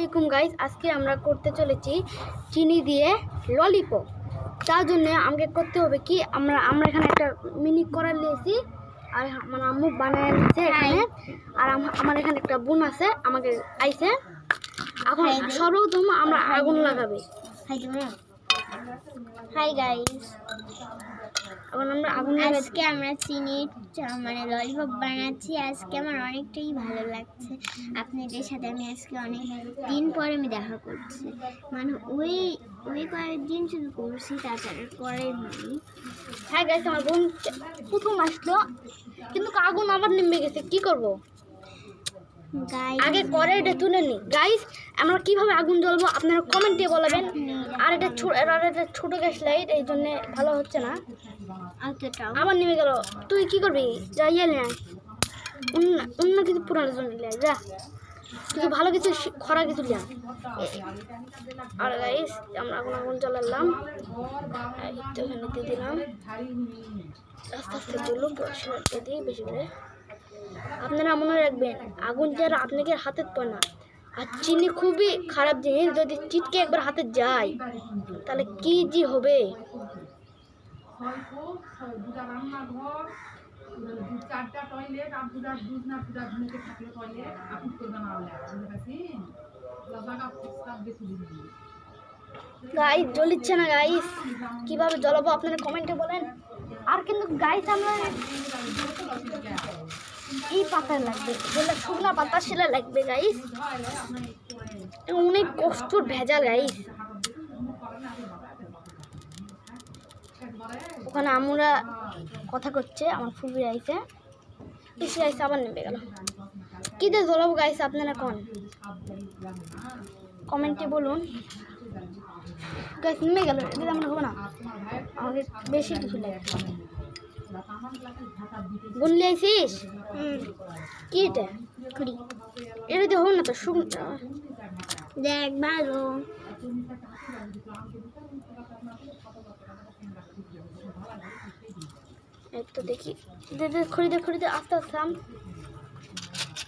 আলাইকুম গাইস, আজকে আমরা করতে চলেছি চিনি দিয়ে ললিপপ। তার জন্য আমাকে করতে হবে কি, আমরা এখানে একটা মিনি কড়াই নিয়েছি আর আমার আম্মু বানায় নিচ্ছে এখানে। আর আমার এখানে একটা বোন আছে আমাকে আইছে। এখন সর্বপ্রথম আমরা আগুন লাগাবে। হাই গাইস, এখন আমরা আগুন আজকে আমরা চিনি মানে ললিপপ বানাচ্ছি। আজকে আমার অনেকটাই ভালো লাগছে। আপনাদের সাথে আমি আজকে অনেক দিন পরে আমি দেখা করছি, মানে ওই কয়েকদিন শুধু করছি, তাছাড়া করে দিই। হ্যাঁ গাইস, আমার বোন প্রথম আসলো কিন্তু আগুন আবার নেমে গেছে, কি করব? আগে কড়াইটা তুলে নি। গাইস, আমরা কিভাবে আগুন জ্বলবো আপনারা কমেন্টে বলবেন। আর এটা ছোট গ্যাস লাইট, এই জন্য ভালো হচ্ছে না। আবার নেমে গেল। তুই কি করবি? যা ইয়ে নে, অন্য কিছু পুরানো জন্য যা, তুই ভালো কিছু খরা কিছু যা। আর গাইস, আমরা আগুন জ্বালালাম, এখানে দিয়ে দিলাম। আস্তে আস্তে দিলাম, পড়াশোনা দিয়ে বেশি করে। আপনারা মনে রাখবেন, আগুন যারা আপনাকে হাতে পড়ে না। আর চিনি খুবই খারাপ জিনিস, যদি চিটকে একবার হাতে যায় তাহলে কি যে হবে। গাইস জ্বলিচ্ছে না গাইস, কিভাবে জ্বলাবো আপনারা কমেন্টে বলেন। আর কিন্তু গাইস, আমরা এই পাতা লাগবে, যেটা শুকনা পাতা সেটা লাগবে গাইস। অনেক কষ্ট ভেজাল গাইস। ওখানে আমরা কথা করছে, আমার ফুবি আইছে, এসে আইসে আবার নেমে গেল। কি দিয়ে জ্বলাবো গাইস আপনারা কমেন্টে বলুন। গাইস নেমে গেল, এটা আমরা হবো না, আমাকে বেশি কিছু লাগে। বললে আইসিস কি এটা করি, এটা দিয়ে হবো না তো। দেখ ভালো, এই তো দেখি, খড়ি দে আস্তে আস্তে থাম।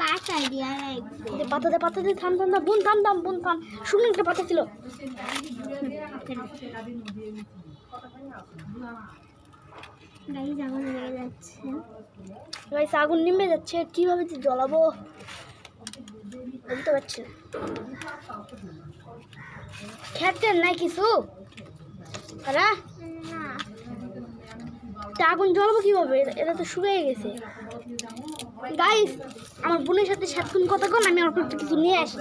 পাতা দিয়া লাগবে, পাতা দে থাম বোন, বোন থাম। শুকনো একটা পাতা ছিল। গাইস আগুন লেগে যাচ্ছে। গাইস আগুন নেমে যাচ্ছে, কিভাবে যে জ্বলাবো বুঝতে পারছি না। খেতেন নাই কিছু তারা, আগুন জ্বলাবো কিভাবে? এটা তো শুকিয়ে গেছে। গাইস, আমার বোনের সাথে সাতক্ষণ কথা কন, আমি অল্প কিছু নিয়ে আসি।